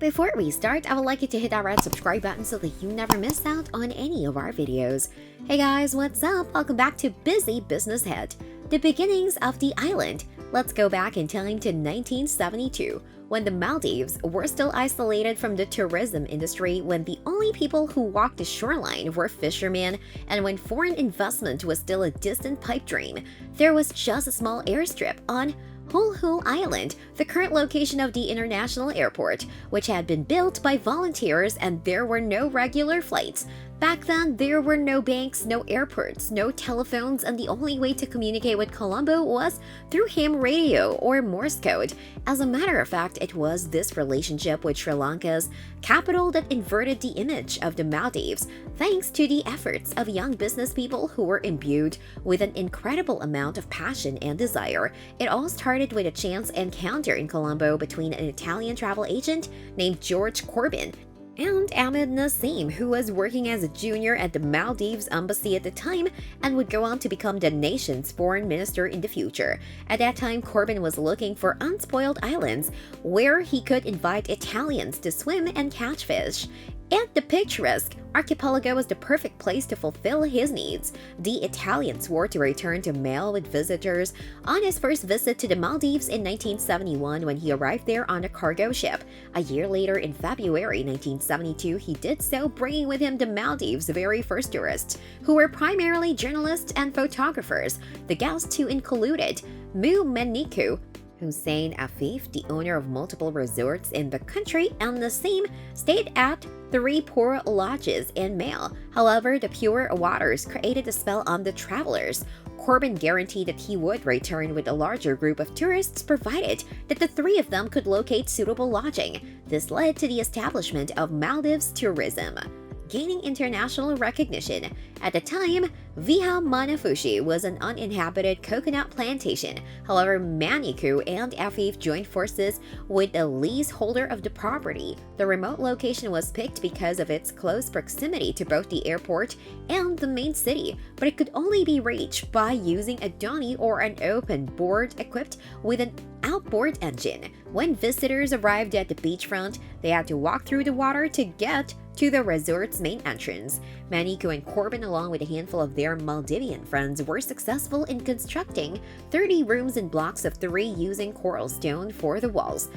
Before we start, I would like you to hit that red subscribe button so that you never miss out on any of our videos. Hey guys, what's up? Welcome back to Busy Business Head. The beginnings of the island. Let's go back in time to 1972, when the Maldives were still isolated from the tourism industry, when the only people who walked the shoreline were fishermen, and when foreign investment was still a distant pipe dream. There was just a small airstrip on Hul Island, the current location of the international airport, which had been built by volunteers, and there were no regular flights. Back then, there were no banks, no airports, no telephones, and the only way to communicate with Colombo was through ham radio or Morse code. As a matter of fact, it was this relationship with Sri Lanka's capital that inverted the image of the Maldives, thanks to the efforts of young business people who were imbued with an incredible amount of passion and desire. It all started with a chance encounter in Colombo between an Italian travel agent named George Corbin and Ahmed Nassim, who was working as a junior at the Maldives embassy at the time and would go on to become the nation's foreign minister in the future. At that time, Corbin was looking for unspoiled islands where he could invite Italians to swim and catch fish. And the picturesque archipelago was the perfect place to fulfill his needs. The Italian swore to return to mail with visitors on his first visit to the Maldives in 1971 when he arrived there on a cargo ship. A year later, in February 1972, he did so, bringing with him the Maldives' very first tourists, who were primarily journalists and photographers. The guests who included Mu Meniku, Hussein Afif, the owner of multiple resorts in the country, and Nassim stayed at 3 poor lodges in Male. However, the pure waters created a spell on the travelers. Corbin guaranteed that he would return with a larger group of tourists, provided that the 3 of them could locate suitable lodging. This led to the establishment of Maldives tourism, gaining international recognition. At the time, Viha Manafushi was an uninhabited coconut plantation. However, Maniku and Afif joined forces with the leaseholder of the property. The remote location was picked because of its close proximity to both the airport and the main city, but it could only be reached by using a donkey or an open board equipped with an outboard engine. When visitors arrived at the beachfront, they had to walk through the water to get to the resort's main entrance. Maniku and Corbin, along with a handful of their Maldivian friends, were successful in constructing 30 rooms in blocks of 3 using coral stone for the walls,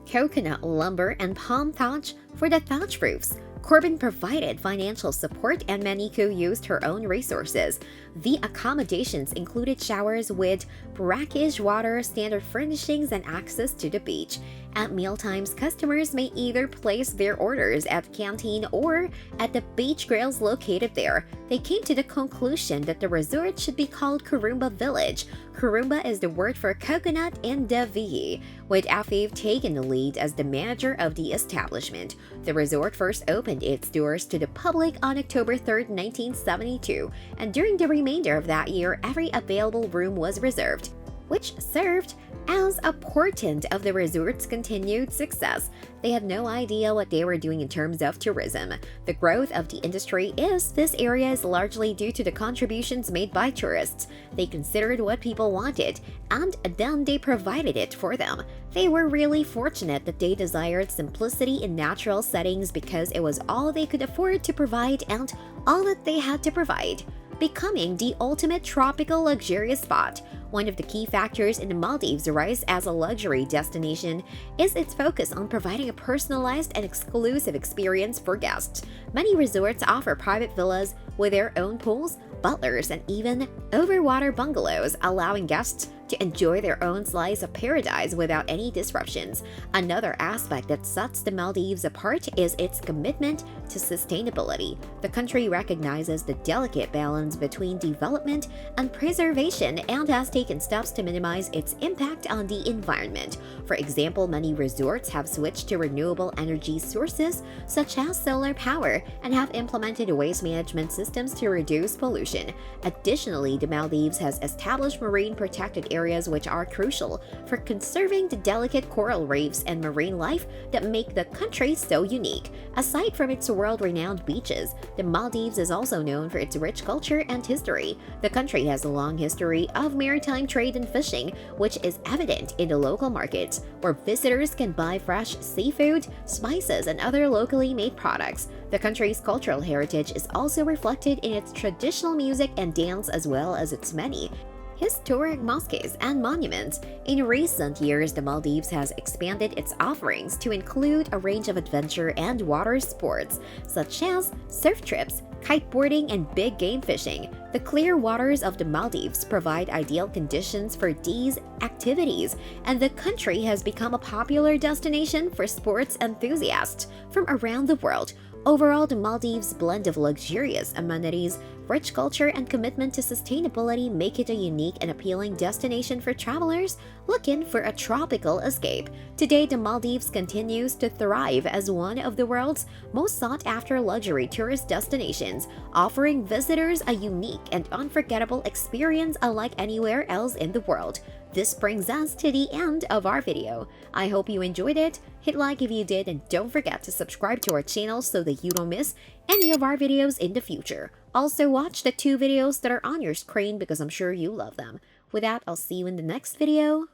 coconut lumber, and palm thatch for the thatch roofs. Corbin provided financial support and Maniku used her own resources. The accommodations included showers with brackish water, standard furnishings, and access to the beach. At mealtimes, customers may either place their orders at the canteen or at the beach grills located there. They came to the conclusion that the resort should be called Kurumba Village. Kurumba is the word for coconut in Davihi, with Afif taking the lead as the manager of the establishment. The resort first opened its doors to the public on October 3, 1972, and during the remainder of that year, every available room was reserved, which served as a portent of the resort's continued success. They had no idea what they were doing in terms of tourism. The growth of the industry in this area is largely due to the contributions made by tourists. They considered what people wanted, and then they provided it for them. They were really fortunate that they desired simplicity in natural settings because it was all they could afford to provide and all that they had to provide, becoming the ultimate tropical luxurious spot. One of the key factors in the Maldives' rise as a luxury destination is its focus on providing a personalized and exclusive experience for guests. Many resorts offer private villas with their own pools, butlers, and even overwater bungalows, allowing guests to enjoy their own slice of paradise without any disruptions. Another aspect that sets the Maldives apart is its commitment to sustainability. The country recognizes the delicate balance between development and preservation and has taken steps to minimize its impact on the environment. For example, many resorts have switched to renewable energy sources such as solar power and have implemented waste management systems to reduce pollution. Additionally, the Maldives has established marine protected areas which are crucial for conserving the delicate coral reefs and marine life that make the country so unique. Aside from its world-renowned beaches, the Maldives is also known for its rich culture and history. The country has a long history of maritime trade and fishing, which is evident in the local markets, where visitors can buy fresh seafood, spices, and other locally made products. The country's cultural heritage is also reflected in its traditional music and dance, as well as its many historic mosques and monuments. In recent years, the Maldives has expanded its offerings to include a range of adventure and water sports, such as surf trips, kiteboarding, and big game fishing. The clear waters of the Maldives provide ideal conditions for these activities, and the country has become a popular destination for sports enthusiasts from around the world. Overall, the Maldives' blend of luxurious amenities, rich culture, and commitment to sustainability make it a unique and appealing destination for travelers looking for a tropical escape. Today, the Maldives continues to thrive as one of the world's most sought-after luxury tourist destinations, offering visitors a unique and unforgettable experience unlike anywhere else in the world. This brings us to the end of our video. I hope you enjoyed it. Hit like if you did, and don't forget to subscribe to our channel so that you don't miss any of our videos in the future. Also, watch the 2 videos that are on your screen because I'm sure you love them. With that, I'll see you in the next video.